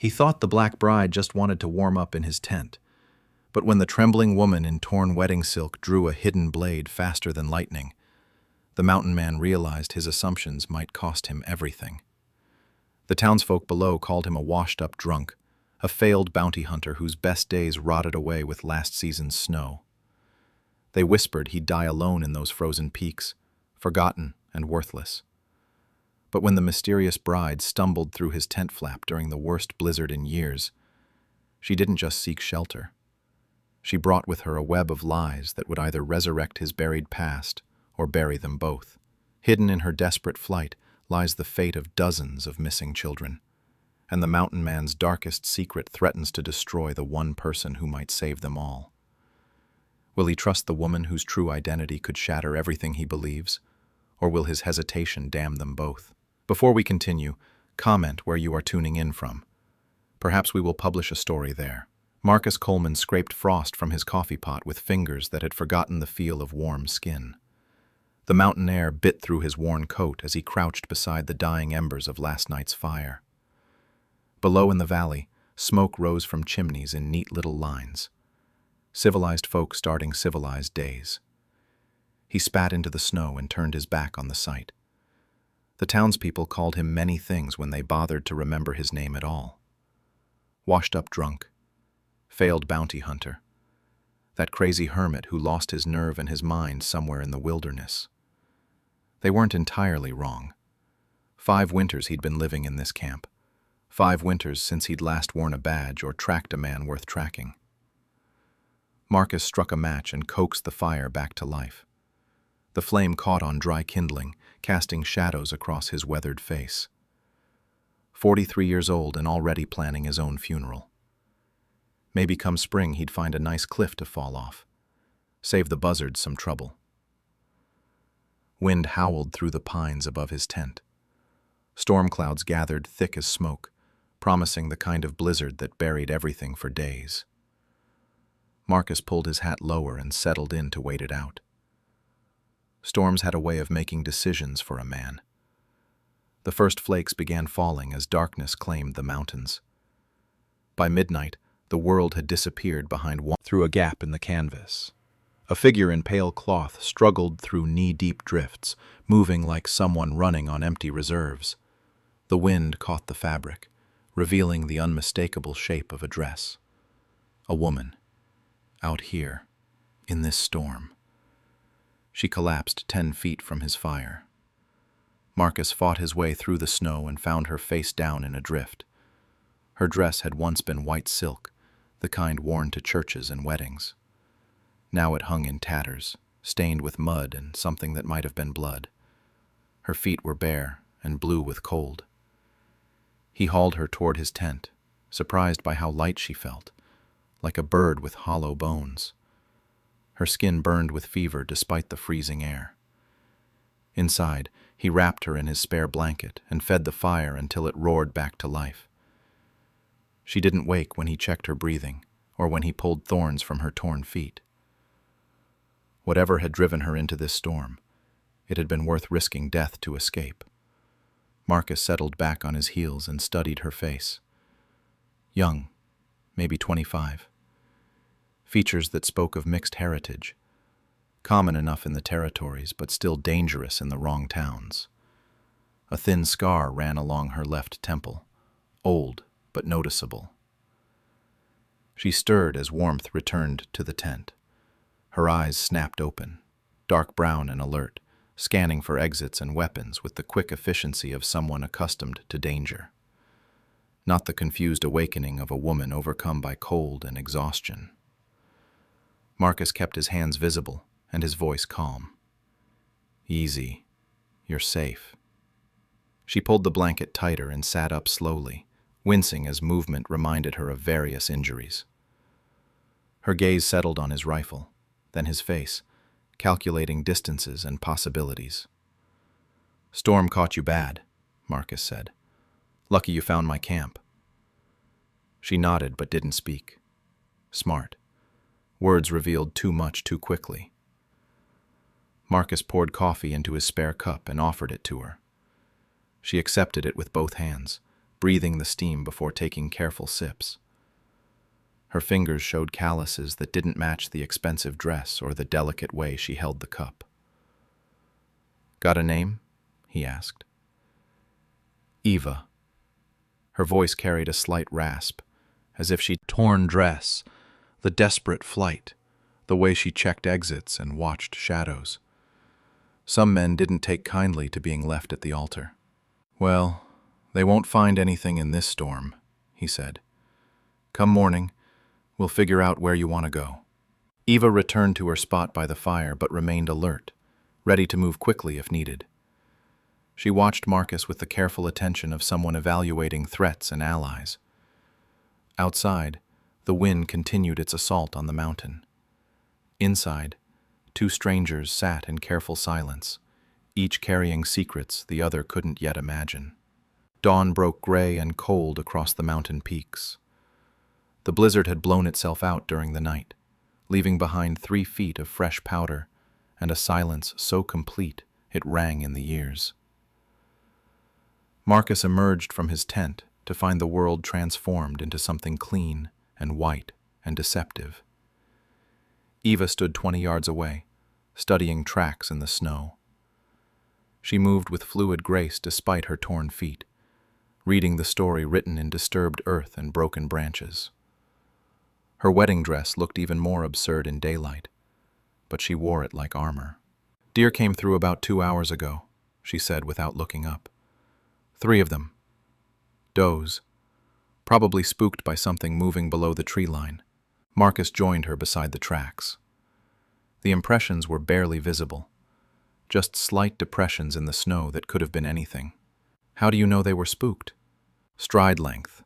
He thought the black bride just wanted to warm up in his tent. But when the trembling woman in torn wedding silk drew a hidden blade faster than lightning, the mountain man realized his assumptions might cost him everything. The townsfolk below called him a washed-up drunk, a failed bounty hunter whose best days rotted away with last season's snow. They whispered he'd die alone in those frozen peaks, forgotten and worthless. But when the mysterious bride stumbled through his tent flap during the worst blizzard in years, she didn't just seek shelter. She brought with her a web of lies that would either resurrect his buried past or bury them both. Hidden in her desperate flight lies the fate of dozens of missing children, and the mountain man's darkest secret threatens to destroy the one person who might save them all. Will he trust the woman whose true identity could shatter everything he believes, or will his hesitation damn them both? Before we continue, comment where you are tuning in from. Perhaps we will publish a story there. Marcus Coleman scraped frost from his coffee pot with fingers that had forgotten the feel of warm skin. The mountain air bit through his worn coat as he crouched beside the dying embers of last night's fire. Below in the valley, smoke rose from chimneys in neat little lines. Civilized folk starting civilized days. He spat into the snow and turned his back on the sight. The townspeople called him many things when they bothered to remember his name at all. Washed-up drunk, failed bounty hunter, that crazy hermit who lost his nerve and his mind somewhere in the wilderness. They weren't entirely wrong. 5 winters he'd been living in this camp. 5 winters since he'd last worn a badge or tracked a man worth tracking. Marcus struck a match and coaxed the fire back to life. The flame caught on dry kindling, casting shadows across his weathered face. 43 years old and already planning his own funeral. Maybe come spring he'd find a nice cliff to fall off. Save the buzzards some trouble. Wind howled through the pines above his tent. Storm clouds gathered thick as smoke, promising the kind of blizzard that buried everything for days. Marcus pulled his hat lower and settled in to wait it out. Storms had a way of making decisions for a man. The first flakes began falling as darkness claimed the mountains. By midnight, the world had disappeared through a gap in the canvas. A figure in pale cloth struggled through knee-deep drifts, moving like someone running on empty reserves. The wind caught the fabric, revealing the unmistakable shape of a dress. A woman. Out here, in this storm. She collapsed 10 feet from his fire. Marcus fought his way through the snow and found her face down in a drift. Her dress had once been white silk, the kind worn to churches and weddings. Now it hung in tatters, stained with mud and something that might have been blood. Her feet were bare and blue with cold. He hauled her toward his tent, surprised by how light she felt, like a bird with hollow bones. Her skin burned with fever despite the freezing air. Inside, he wrapped her in his spare blanket and fed the fire until it roared back to life. She didn't wake when he checked her breathing or when he pulled thorns from her torn feet. Whatever had driven her into this storm, it had been worth risking death to escape. Marcus settled back on his heels and studied her face. Young, maybe 25. Features that spoke of mixed heritage, common enough in the territories but still dangerous in the wrong towns. A thin scar ran along her left temple, old but noticeable. She stirred as warmth returned to the tent. Her eyes snapped open, dark brown and alert, scanning for exits and weapons with the quick efficiency of someone accustomed to danger. Not the confused awakening of a woman overcome by cold and exhaustion. Marcus kept his hands visible and his voice calm. Easy. You're safe. She pulled the blanket tighter and sat up slowly, wincing as movement reminded her of various injuries. Her gaze settled on his rifle, then his face, calculating distances and possibilities. Storm caught you bad, Marcus said. Lucky you found my camp. She nodded but didn't speak. Smart. Words revealed too much too quickly. Marcus poured coffee into his spare cup and offered it to her. She accepted it with both hands, breathing the steam before taking careful sips. Her fingers showed calluses that didn't match the expensive dress or the delicate way she held the cup. "Got a name?" he asked. "Eva." Her voice carried a slight rasp, as if she'd torn dress, the desperate flight, the way she checked exits and watched shadows. Some men didn't take kindly to being left at the altar. "Well, they won't find anything in this storm," he said. "Come morning, we'll figure out where you want to go." Eva returned to her spot by the fire but remained alert, ready to move quickly if needed. She watched Marcus with the careful attention of someone evaluating threats and allies. Outside, the wind continued its assault on the mountain. Inside, two strangers sat in careful silence, each carrying secrets the other couldn't yet imagine. Dawn broke gray and cold across the mountain peaks. The blizzard had blown itself out during the night, leaving behind 3 feet of fresh powder and a silence so complete it rang in the ears. Marcus emerged from his tent to find the world transformed into something clean and white and deceptive. Eva stood 20 yards away, studying tracks in the snow. She moved with fluid grace despite her torn feet, reading the story written in disturbed earth and broken branches. Her wedding dress looked even more absurd in daylight, but she wore it like armor. "Deer came through about 2 hours ago," she said without looking up. 3 of them. Does, probably spooked by something moving below the tree line. Marcus joined her beside the tracks. The impressions were barely visible, just slight depressions in the snow that could have been anything. "How do you know they were spooked?" "Stride length.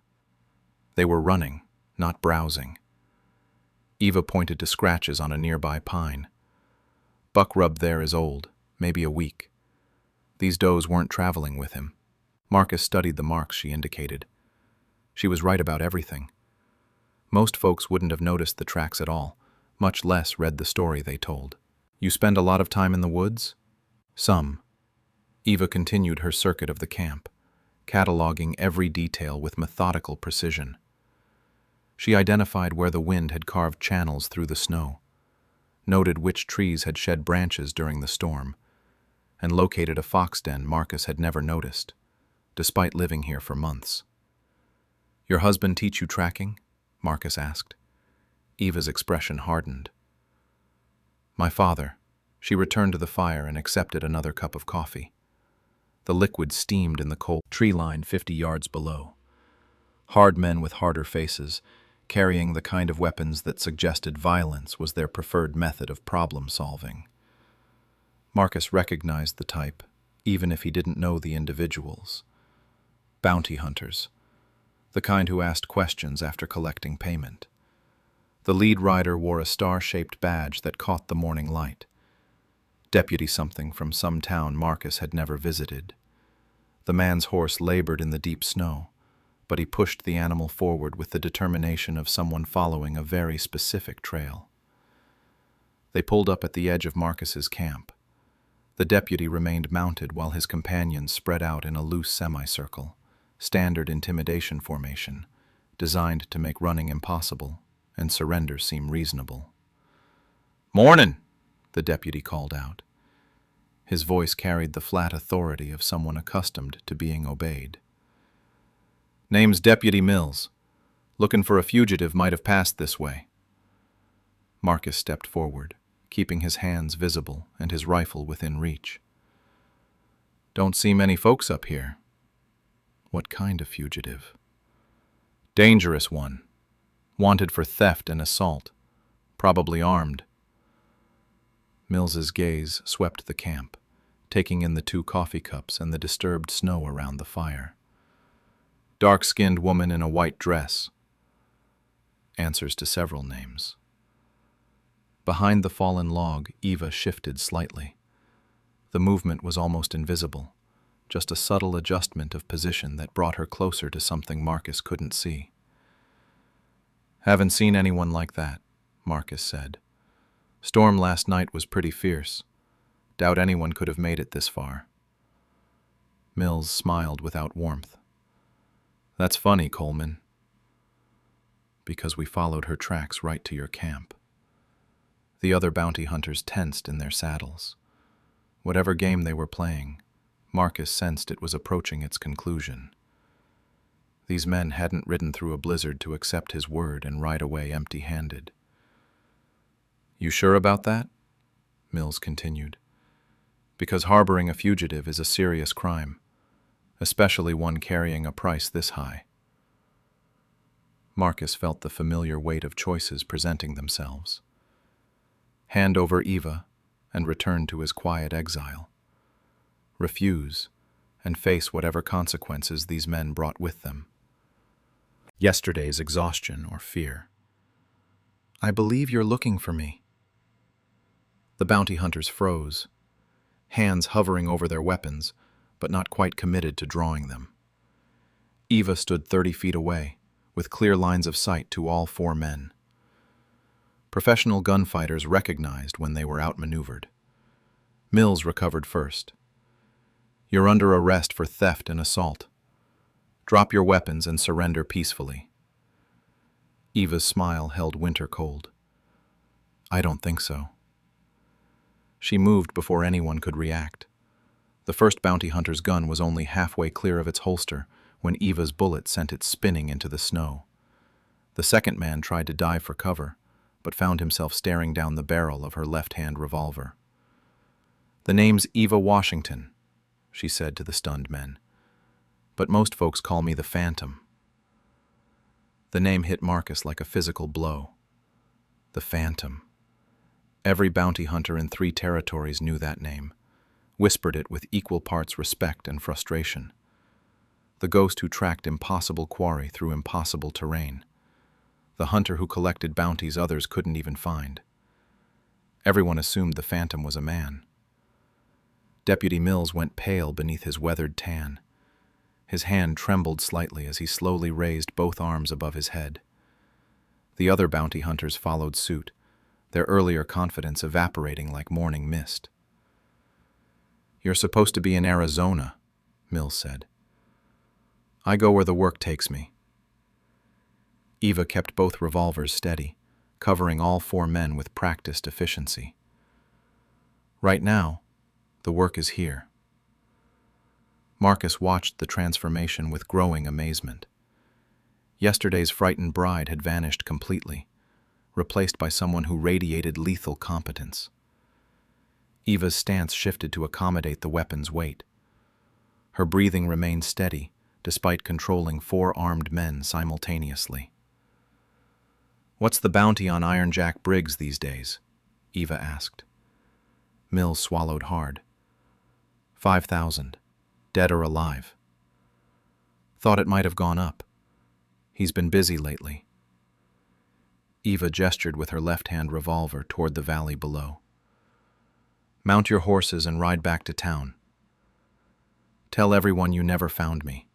They were running, not browsing." Eva pointed to scratches on a nearby pine. "Buck rub there is old, maybe a week. These does weren't traveling with him." Marcus studied the marks she indicated. She was right about everything. Most folks wouldn't have noticed the tracks at all, much less read the story they told. "You spend a lot of time in the woods?" "Some." Eva continued her circuit of the camp, cataloging every detail with methodical precision. She identified where the wind had carved channels through the snow, noted which trees had shed branches during the storm, and located a fox den Marcus had never noticed, despite living here for months. "Your husband teach you tracking?" Marcus asked. Eva's expression hardened. "My father." She returned to the fire and accepted another cup of coffee. The liquid steamed in the cold tree line 50 yards below. Hard men with harder faces, carrying the kind of weapons that suggested violence was their preferred method of problem-solving. Marcus recognized the type, even if he didn't know the individuals. Bounty hunters, the kind who asked questions after collecting payment. The lead rider wore a star-shaped badge that caught the morning light. Deputy something from some town Marcus had never visited. The man's horse labored in the deep snow, but he pushed the animal forward with the determination of someone following a very specific trail. They pulled up at the edge of Marcus's camp. The deputy remained mounted while his companions spread out in a loose semicircle, standard intimidation formation, designed to make running impossible and surrender seem reasonable. "Mornin'!" the deputy called out. His voice carried the flat authority of someone accustomed to being obeyed. "Name's Deputy Mills. Looking for a fugitive might have passed this way." Marcus stepped forward, keeping his hands visible and his rifle within reach. "Don't see many folks up here." "What kind of fugitive?" "Dangerous one. Wanted for theft and assault. Probably armed." Mills's gaze swept the camp, taking in the 2 coffee cups and the disturbed snow around the fire. "Dark-skinned woman in a white dress." Answers to several names. Behind the fallen log, Eva shifted slightly. The movement was almost invisible, just a subtle adjustment of position that brought her closer to something Marcus couldn't see. "Haven't seen anyone like that," Marcus said. "Storm last night was pretty fierce. Doubt anyone could have made it this far." Mills smiled without warmth. That's funny, Coleman. Because we followed her tracks right to your camp. The other bounty hunters tensed in their saddles. Whatever game they were playing, Marcus sensed it was approaching its conclusion. These men hadn't ridden through a blizzard to accept his word and ride away empty-handed. You sure about that? Mills continued. Because harboring a fugitive is a serious crime, especially one carrying a price this high. Marcus felt the familiar weight of choices presenting themselves. Hand over Eva and return to his quiet exile. Refuse and face whatever consequences these men brought with them. Yesterday's exhaustion or fear. I believe you're looking for me. The bounty hunters froze, hands hovering over their weapons, but not quite committed to drawing them. Eva stood 30 feet away, with clear lines of sight to all 4 men. Professional gunfighters recognized when they were outmaneuvered. Mills recovered first. You're under arrest for theft and assault. Drop your weapons and surrender peacefully. Eva's smile held winter cold. I don't think so. She moved before anyone could react. The first bounty hunter's gun was only halfway clear of its holster when Eva's bullet sent it spinning into the snow. The second man tried to dive for cover, but found himself staring down the barrel of her left-hand revolver. The name's Eva Washington, she said to the stunned men. But most folks call me the Phantom. The name hit Marcus like a physical blow. The Phantom. Every bounty hunter in 3 territories knew that name, whispered it with equal parts respect and frustration. The ghost who tracked impossible quarry through impossible terrain. The hunter who collected bounties others couldn't even find. Everyone assumed the Phantom was a man. Deputy Mills went pale beneath his weathered tan. His hand trembled slightly as he slowly raised both arms above his head. The other bounty hunters followed suit, their earlier confidence evaporating like morning mist. You're supposed to be in Arizona, Mills said. I go where the work takes me. Eva kept both revolvers steady, covering all 4 men with practiced efficiency. Right now, the work is here. Marcus watched the transformation with growing amazement. Yesterday's frightened bride had vanished completely, replaced by someone who radiated lethal competence. Eva's stance shifted to accommodate the weapon's weight. Her breathing remained steady, despite controlling 4 armed men simultaneously. What's the bounty on Iron Jack Briggs these days? Eva asked. Mills swallowed hard. 5,000, dead or alive. Thought it might have gone up. He's been busy lately. Eva gestured with her left-hand revolver toward the valley below. Mount your horses and ride back to town. Tell everyone you never found me.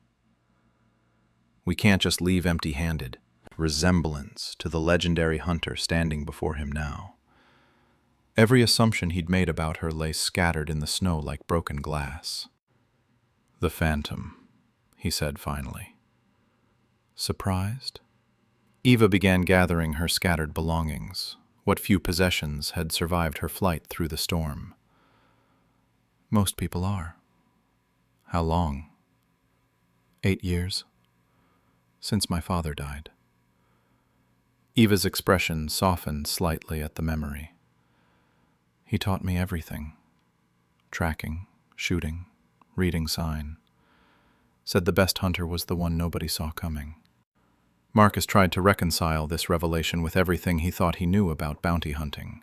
We can't just leave empty-handed. Resemblance to the legendary hunter standing before him now. Every assumption he'd made about her lay scattered in the snow like broken glass. The Phantom, he said finally. Surprised? Eva began gathering her scattered belongings, what few possessions had survived her flight through the storm. Most people are. How long? 8 years. Since my father died. Eva's expression softened slightly at the memory. He taught me everything. Tracking, shooting, reading sign. Said the best hunter was the one nobody saw coming. Marcus tried to reconcile this revelation with everything he thought he knew about bounty hunting.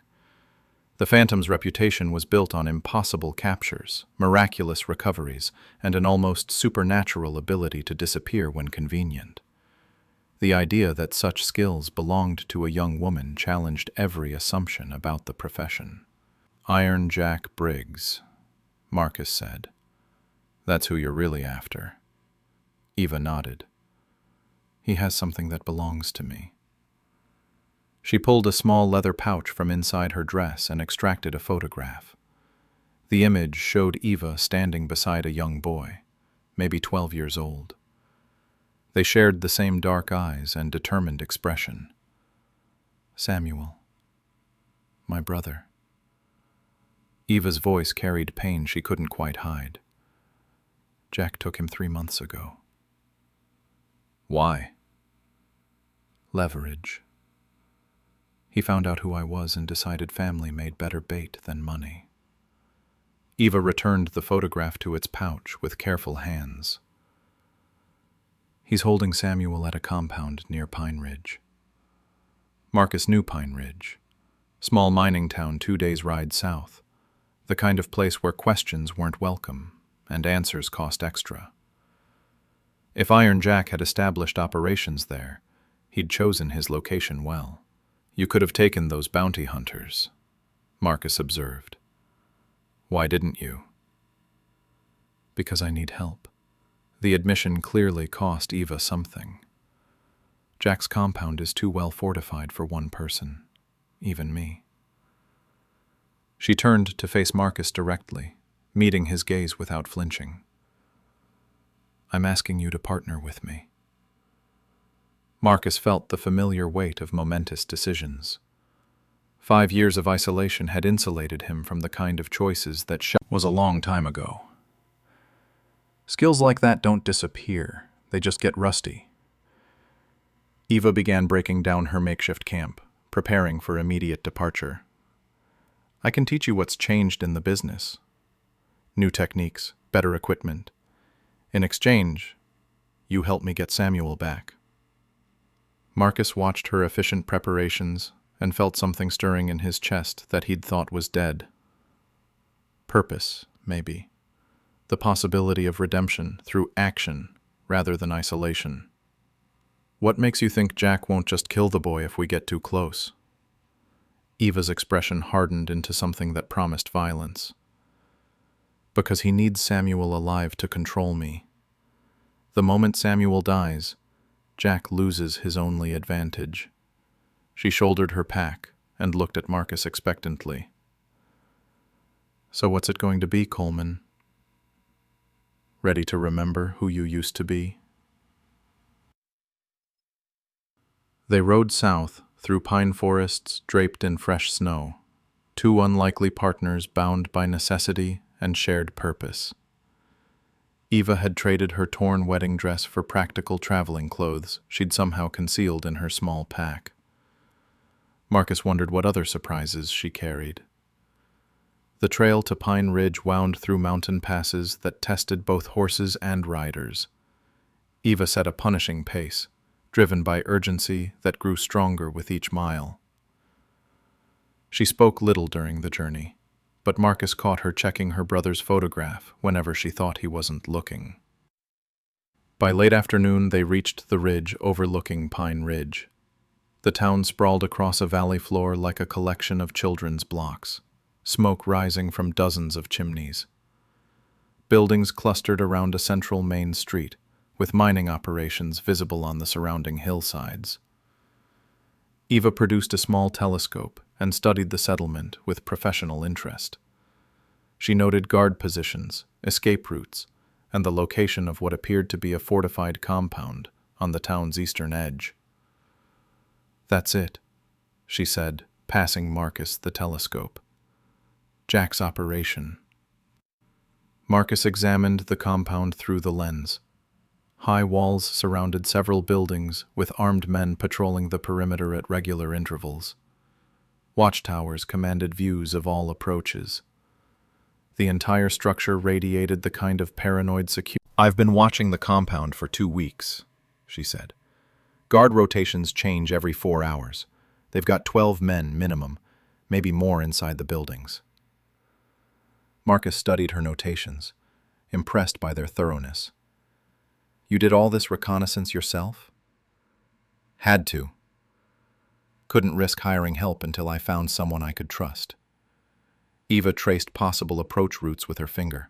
The Phantom's reputation was built on impossible captures, miraculous recoveries, and an almost supernatural ability to disappear when convenient. The idea that such skills belonged to a young woman challenged every assumption about the profession. Iron Jack Briggs, Marcus said. That's who you're really after. Eva nodded. He has something that belongs to me. She pulled a small leather pouch from inside her dress and extracted a photograph. The image showed Eva standing beside a young boy, maybe 12 years old. They shared the same dark eyes and determined expression. Samuel, my brother. Eva's voice carried pain she couldn't quite hide. Jack took him 3 months ago. Why? Leverage. He found out who I was and decided family made better bait than money. Eva returned the photograph to its pouch with careful hands. He's holding Samuel at a compound near Pine Ridge. Marcus knew Pine Ridge. Small mining town 2 days' ride south. The kind of place where questions weren't welcome and answers cost extra. If Iron Jack had established operations there, he'd chosen his location well. You could have taken those bounty hunters, Marcus observed. Why didn't you? Because I need help. The admission clearly cost Eva something. Jack's compound is too well fortified for one person, even me. She turned to face Marcus directly, meeting his gaze without flinching. I'm asking you to partner with me. Marcus felt the familiar weight of momentous decisions. 5 years of isolation had insulated him from the kind of choices that was a long time ago. Skills like that don't disappear, they just get rusty. Eva began breaking down her makeshift camp, preparing for immediate departure. I can teach you what's changed in the business. New techniques, better equipment. In exchange, you help me get Samuel back. Marcus watched her efficient preparations and felt something stirring in his chest that he'd thought was dead. Purpose, maybe. The possibility of redemption through action rather than isolation. What makes you think Jack won't just kill the boy if we get too close? Eva's expression hardened into something that promised violence. Because he needs Samuel alive to control me. The moment Samuel dies, Jack loses his only advantage. She shouldered her pack and looked at Marcus expectantly. So what's it going to be, Coleman? Ready to remember who you used to be? They rode south through pine forests draped in fresh snow, 2 unlikely partners bound by necessity and shared purpose. Eva had traded her torn wedding dress for practical traveling clothes she'd somehow concealed in her small pack. Marcus wondered what other surprises she carried. The trail to Pine Ridge wound through mountain passes that tested both horses and riders. Eva set a punishing pace, driven by urgency that grew stronger with each mile. She spoke little during the journey, but Marcus caught her checking her brother's photograph whenever she thought he wasn't looking. By late afternoon, they reached the ridge overlooking Pine Ridge. The town sprawled across a valley floor like a collection of children's blocks, smoke rising from dozens of chimneys. Buildings clustered around a central main street, with mining operations visible on the surrounding hillsides. Eva produced a small telescope and studied the settlement with professional interest. She noted guard positions, escape routes, and the location of what appeared to be a fortified compound on the town's eastern edge. That's it, she said, passing Marcus the telescope. Jack's operation. Marcus examined the compound through the lens. High walls surrounded several buildings, with armed men patrolling the perimeter at regular intervals. Watchtowers commanded views of all approaches. The entire structure radiated the kind of paranoid security. I've been watching the compound for 2 weeks, she said. Guard rotations change every 4 hours. They've got 12 men minimum, maybe more inside the buildings. Marcus studied her notations, impressed by their thoroughness. You did all this reconnaissance yourself? Had to. Couldn't risk hiring help until I found someone I could trust. Eva traced possible approach routes with her finger.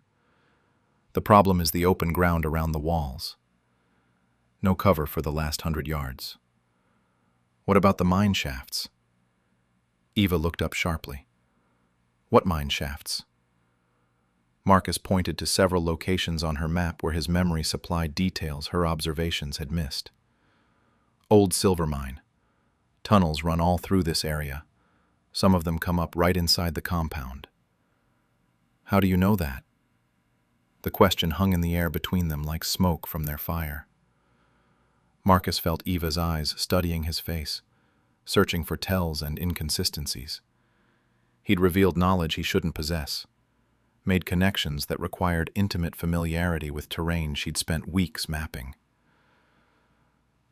The problem is the open ground around the walls. No cover for the last 100 yards. What about the mine shafts? Eva looked up sharply. What mine shafts? Marcus pointed to several locations on her map where his memory supplied details her observations had missed. Old silver mine. Tunnels run all through this area. Some of them come up right inside the compound. How do you know that? The question hung in the air between them like smoke from their fire. Marcus felt Eva's eyes studying his face, searching for tells and inconsistencies. He'd revealed knowledge he shouldn't possess, made connections that required intimate familiarity with terrain she'd spent weeks mapping.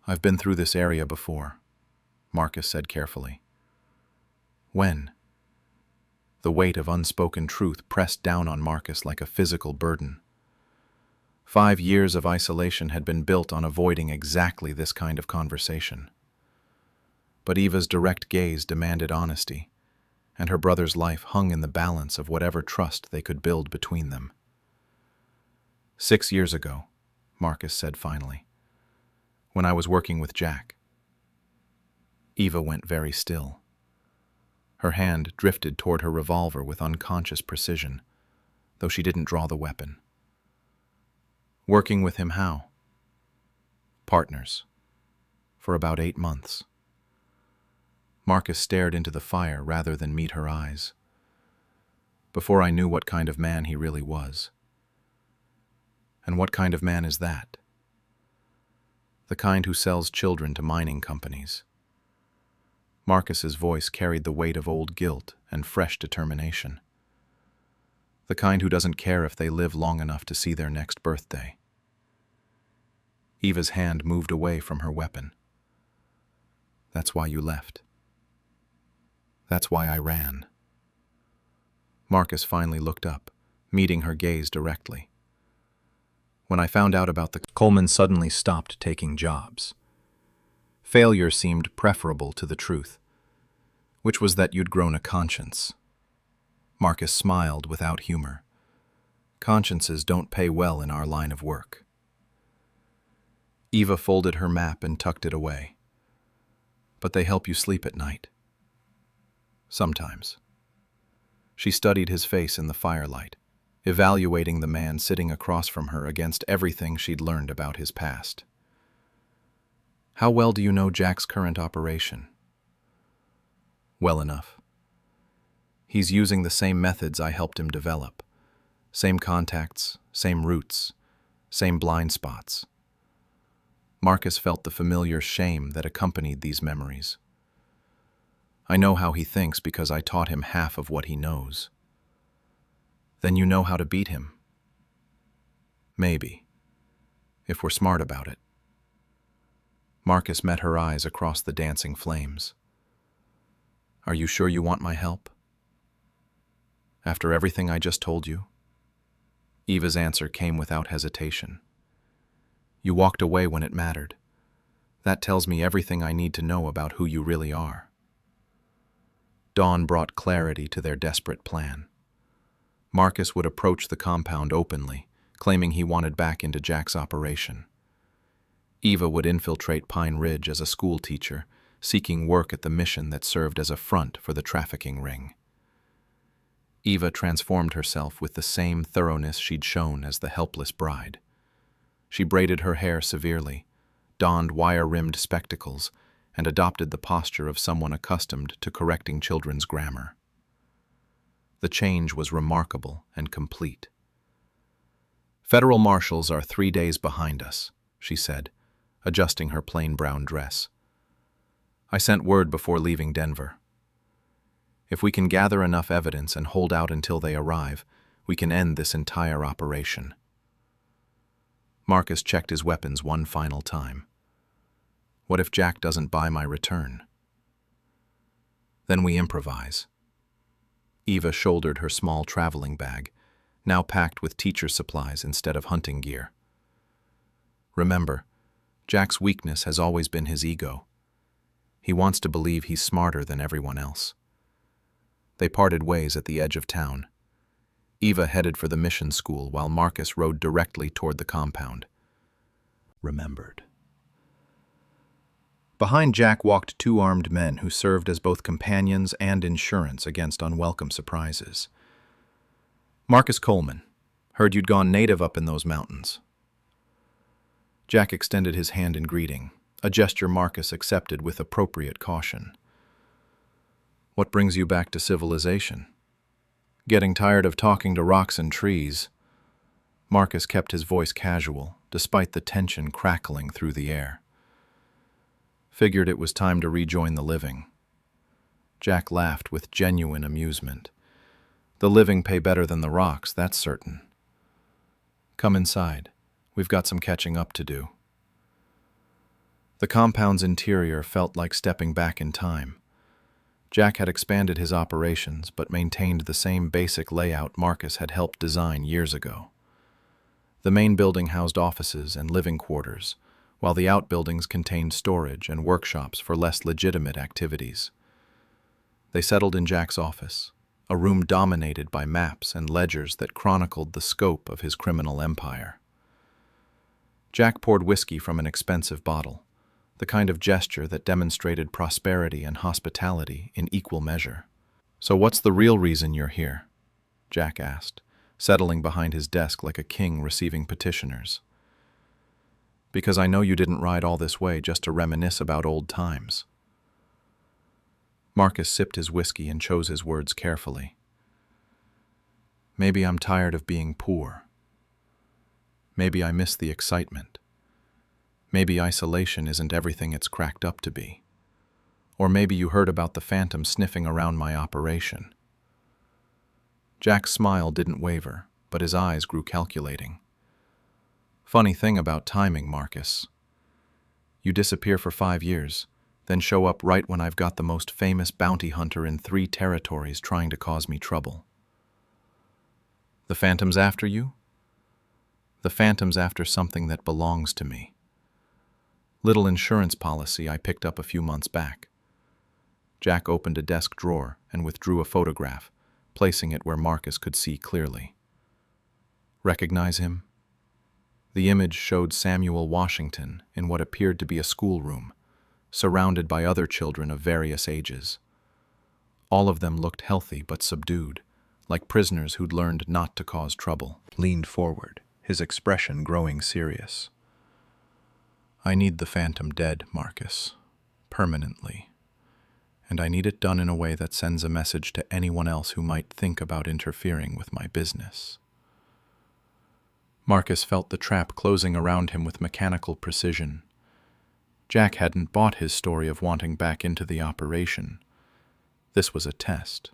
"I've been through this area before," Marcus said carefully. "When?" The weight of unspoken truth pressed down on Marcus like a physical burden. 5 years of isolation had been built on avoiding exactly this kind of conversation. But Eva's direct gaze demanded honesty, and her brother's life hung in the balance of whatever trust they could build between them. 6 years ago, Marcus said finally, when I was working with Jack. Eva went very still. Her hand drifted toward her revolver with unconscious precision, though she didn't draw the weapon. Working with him how? Partners. For about 8 months. Marcus stared into the fire rather than meet her eyes. Before I knew what kind of man he really was. And what kind of man is that? The kind who sells children to mining companies. Marcus's voice carried the weight of old guilt and fresh determination. The kind who doesn't care if they live long enough to see their next birthday. Eva's hand moved away from her weapon. That's why you left. That's why I ran. Marcus finally looked up, meeting her gaze directly. When I found out about Coleman suddenly stopped taking jobs. Failure seemed preferable to the truth, which was that you'd grown a conscience. Marcus smiled without humor. Consciences don't pay well in our line of work. Eva folded her map and tucked it away. But they help you sleep at night. Sometimes. She studied his face in the firelight, evaluating the man sitting across from her against everything she'd learned about his past. How well do you know Jack's current operation? Well enough. He's using the same methods I helped him develop. Same contacts, same routes, same blind spots. Marcus felt the familiar shame that accompanied these memories. I know how he thinks because I taught him half of what he knows. Then you know how to beat him. Maybe, if we're smart about it. Marcus met her eyes across the dancing flames. Are you sure you want my help? After everything I just told you? Eva's answer came without hesitation. You walked away when it mattered. That tells me everything I need to know about who you really are. Dawn brought clarity to their desperate plan. Marcus would approach the compound openly, claiming he wanted back into Jack's operation. Eva would infiltrate Pine Ridge as a school teacher, seeking work at the mission that served as a front for the trafficking ring. Eva transformed herself with the same thoroughness she'd shown as the helpless bride. She braided her hair severely, donned wire-rimmed spectacles, and adopted the posture of someone accustomed to correcting children's grammar. The change was remarkable and complete. Federal marshals are 3 days behind us, she said, adjusting her plain brown dress. I sent word before leaving Denver. If we can gather enough evidence and hold out until they arrive, we can end this entire operation. Marcus checked his weapons one final time. What if Jack doesn't buy my return? Then we improvise. Eva shouldered her small traveling bag, now packed with teacher supplies instead of hunting gear. Remember, Jack's weakness has always been his ego. He wants to believe he's smarter than everyone else. They parted ways at the edge of town. Eva headed for the mission school while Marcus rode directly toward the compound. Remembered. Behind Jack walked 2 armed men who served as both companions and insurance against unwelcome surprises. Marcus Coleman, Heard you'd gone native up in those mountains. Jack extended his hand in greeting, a gesture Marcus accepted with appropriate caution. What brings you back to civilization? Getting tired of talking to rocks and trees. Marcus kept his voice casual, despite the tension crackling through the air. Figured it was time to rejoin the living. Jack laughed with genuine amusement. The living pay better than the rocks, that's certain. Come inside. We've got some catching up to do. The compound's interior felt like stepping back in time. Jack had expanded his operations, but maintained the same basic layout Marcus had helped design years ago. The main building housed offices and living quarters, while the outbuildings contained storage and workshops for less legitimate activities. They settled in Jack's office, a room dominated by maps and ledgers that chronicled the scope of his criminal empire. Jack poured whiskey from an expensive bottle, the kind of gesture that demonstrated prosperity and hospitality in equal measure. "So what's the real reason you're here?" Jack asked, settling behind his desk like a king receiving petitioners. "Because I know you didn't ride all this way just to reminisce about old times." Marcus sipped his whiskey and chose his words carefully. "Maybe I'm tired of being poor. Maybe I miss the excitement. Maybe isolation isn't everything it's cracked up to be. Or maybe you heard about the phantom sniffing around my operation." Jack's smile didn't waver, but his eyes grew calculating. "Funny thing about timing, Marcus. You disappear for 5 years, then show up right when I've got the most famous bounty hunter in 3 territories trying to cause me trouble." "The phantom's after you?" "The phantom's after something that belongs to me. Little insurance policy I picked up a few months back." Jack opened a desk drawer and withdrew a photograph, placing it where Marcus could see clearly. "Recognize him?" The image showed Samuel Washington in what appeared to be a schoolroom, surrounded by other children of various ages. All of them looked healthy but subdued, like prisoners who'd learned not to cause trouble. Leaned forward, his expression growing serious. "I need the phantom dead, Marcus. Permanently. And I need it done in a way that sends a message to anyone else who might think about interfering with my business." Marcus felt the trap closing around him with mechanical precision. Jack hadn't bought his story of wanting back into the operation. This was a test,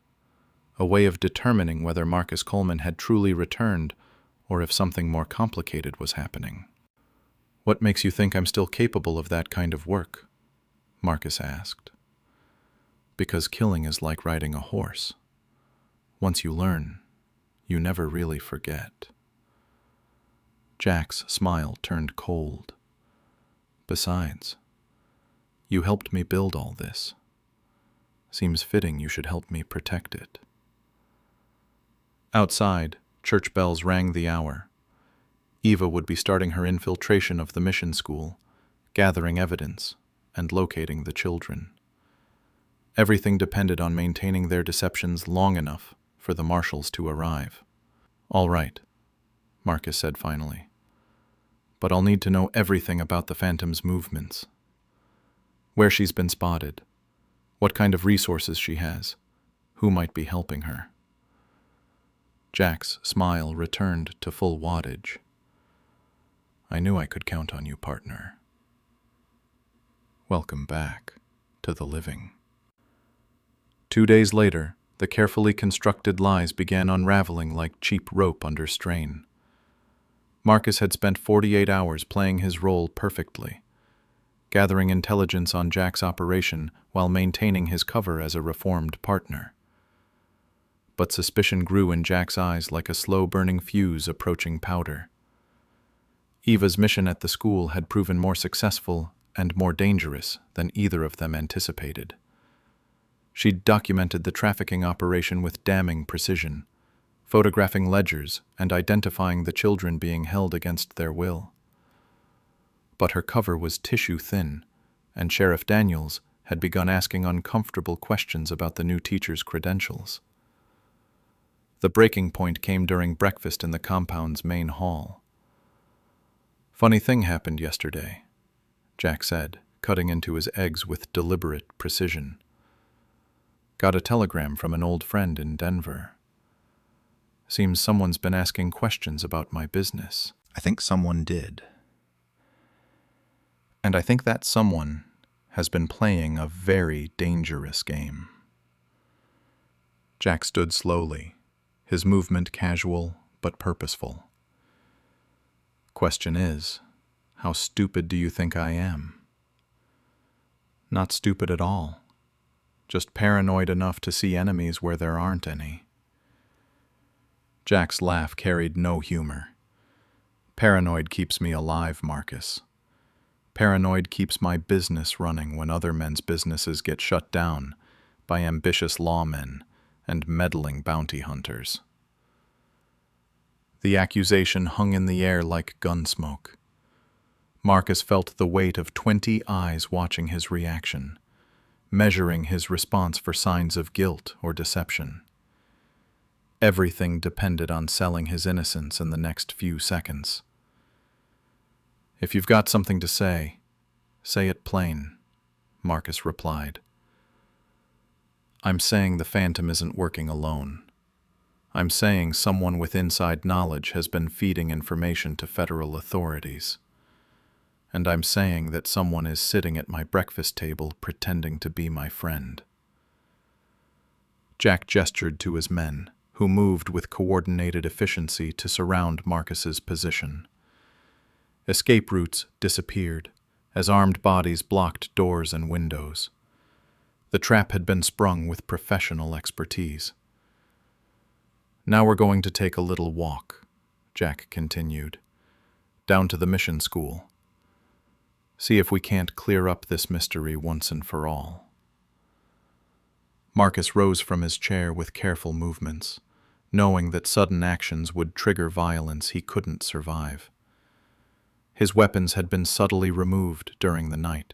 a way of determining whether Marcus Coleman had truly returned or if something more complicated was happening. "What makes you think I'm still capable of that kind of work?" Marcus asked. "Because killing is like riding a horse. Once you learn, you never really forget." Jack's smile turned cold. "Besides, you helped me build all this. Seems fitting you should help me protect it." Outside, church bells rang the hour. Eva would be starting her infiltration of the mission school, gathering evidence and locating the children. Everything depended on maintaining their deceptions long enough for the marshals to arrive. "All right," Marcus said finally. "But I'll need to know everything about the phantom's movements. Where she's been spotted, what kind of resources she has, who might be helping her." Jack's smile returned to full wattage. "I knew I could count on you, partner. Welcome back to the living." 2 days later, the carefully constructed lies began unraveling like cheap rope under strain. Marcus had spent 48 hours playing his role perfectly, gathering intelligence on Jack's operation while maintaining his cover as a reformed partner. But suspicion grew in Jack's eyes like a slow-burning fuse approaching powder. Eva's mission at the school had proven more successful and more dangerous than either of them anticipated. She'd documented the trafficking operation with damning precision, photographing ledgers and identifying the children being held against their will. But her cover was tissue-thin, and Sheriff Daniels had begun asking uncomfortable questions about the new teacher's credentials. The breaking point came during breakfast in the compound's main hall. "Funny thing happened yesterday," Jack said, cutting into his eggs with deliberate precision. "Got a telegram from an old friend in Denver. Seems someone's been asking questions about my business." I think someone did. "And I think that someone has been playing a very dangerous game." Jack stood slowly, his movement casual but purposeful. "Question is, how stupid do you think I am?" "Not stupid at all. Just paranoid enough to see enemies where there aren't any." Jack's laugh carried no humor. "Paranoid keeps me alive, Marcus. Paranoid keeps my business running when other men's businesses get shut down by ambitious lawmen and meddling bounty hunters." The accusation hung in the air like gun smoke. Marcus felt the weight of 20 eyes watching his reaction, measuring his response for signs of guilt or deception. Everything depended on selling his innocence in the next few seconds. "If you've got something to say it plain," Marcus replied. "I'm saying the Phantom isn't working alone. I'm saying someone with inside knowledge has been feeding information to federal authorities. And I'm saying that someone is sitting at my breakfast table pretending to be my friend." Jack gestured to his men, who moved with coordinated efficiency to surround Marcus's position. Escape routes disappeared as armed bodies blocked doors and windows. The trap had been sprung with professional expertise. "Now we're going to take a little walk," Jack continued, "down to the mission school. See if we can't clear up this mystery once and for all." Marcus rose from his chair with careful movements, knowing that sudden actions would trigger violence he couldn't survive. His weapons had been subtly removed during the night,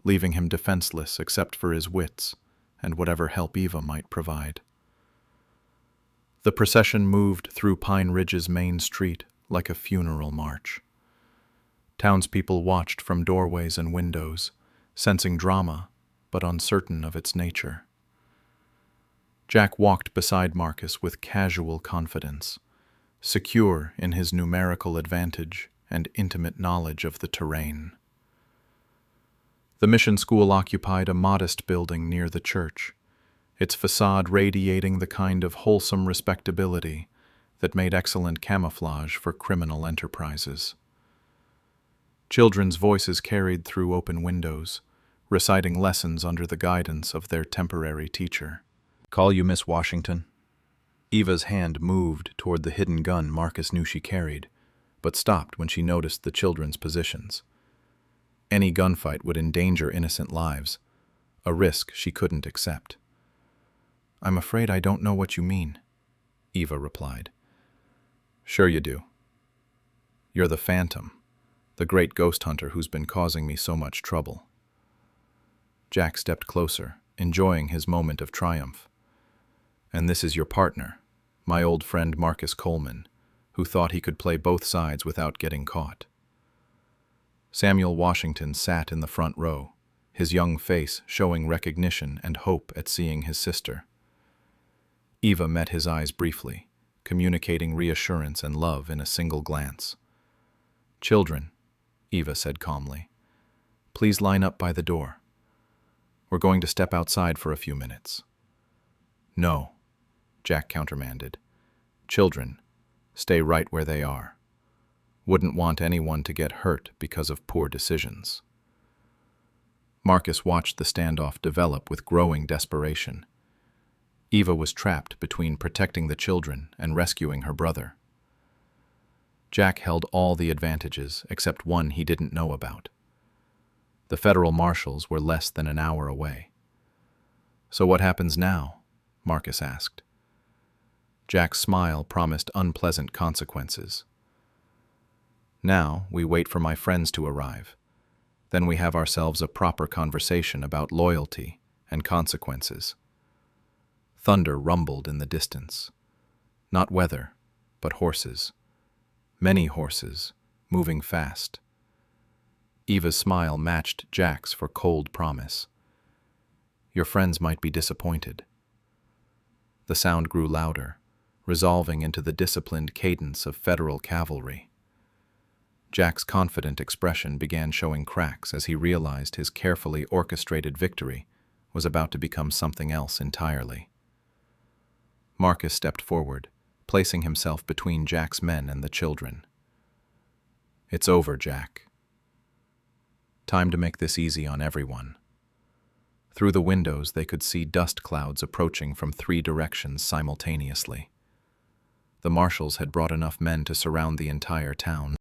leaving him defenseless except for his wits and whatever help Eva might provide. The procession moved through Pine Ridge's main street like a funeral march. Townspeople watched from doorways and windows, sensing drama, but uncertain of its nature. Jack walked beside Marcus with casual confidence, secure in his numerical advantage and intimate knowledge of the terrain. The mission school occupied a modest building near the church, its facade radiating the kind of wholesome respectability that made excellent camouflage for criminal enterprises. Children's voices carried through open windows, reciting lessons under the guidance of their temporary teacher. "Call you Miss Washington?" Eva's hand moved toward the hidden gun Marcus knew she carried, but stopped when she noticed the children's positions. Any gunfight would endanger innocent lives, a risk she couldn't accept. "I'm afraid I don't know what you mean," Eva replied. "Sure you do. You're the Phantom, the great ghost hunter who's been causing me so much trouble." Jack stepped closer, enjoying his moment of triumph. "And this is your partner, my old friend Marcus Coleman, who thought he could play both sides without getting caught." Samuel Washington sat in the front row, his young face showing recognition and hope at seeing his sister. Eva met his eyes briefly, communicating reassurance and love in a single glance. "Children," Eva said calmly, "please line up by the door. We're going to step outside for a few minutes." "No," Jack countermanded. "Children, stay right where they are. Wouldn't want anyone to get hurt because of poor decisions." Marcus watched the standoff develop with growing desperation. Eva was trapped between protecting the children and rescuing her brother. Jack held all the advantages except one he didn't know about. The federal marshals were less than an hour away. "So what happens now?" Marcus asked. Jack's smile promised unpleasant consequences. "Now we wait for my friends to arrive. Then we have ourselves a proper conversation about loyalty and consequences." Thunder rumbled in the distance. Not weather, but horses. Many horses, moving fast. Eva's smile matched Jack's for cold promise. Your friends might be disappointed. The sound grew louder, resolving into the disciplined cadence of federal cavalry. Jack's confident expression began showing cracks as he realized his carefully orchestrated victory was about to become something else entirely. Marcus stepped forward, placing himself between Jack's men and the children. It's over, Jack. Time to make this easy on everyone. Through the windows, they could see dust clouds approaching from 3 directions simultaneously. The marshals had brought enough men to surround the entire town.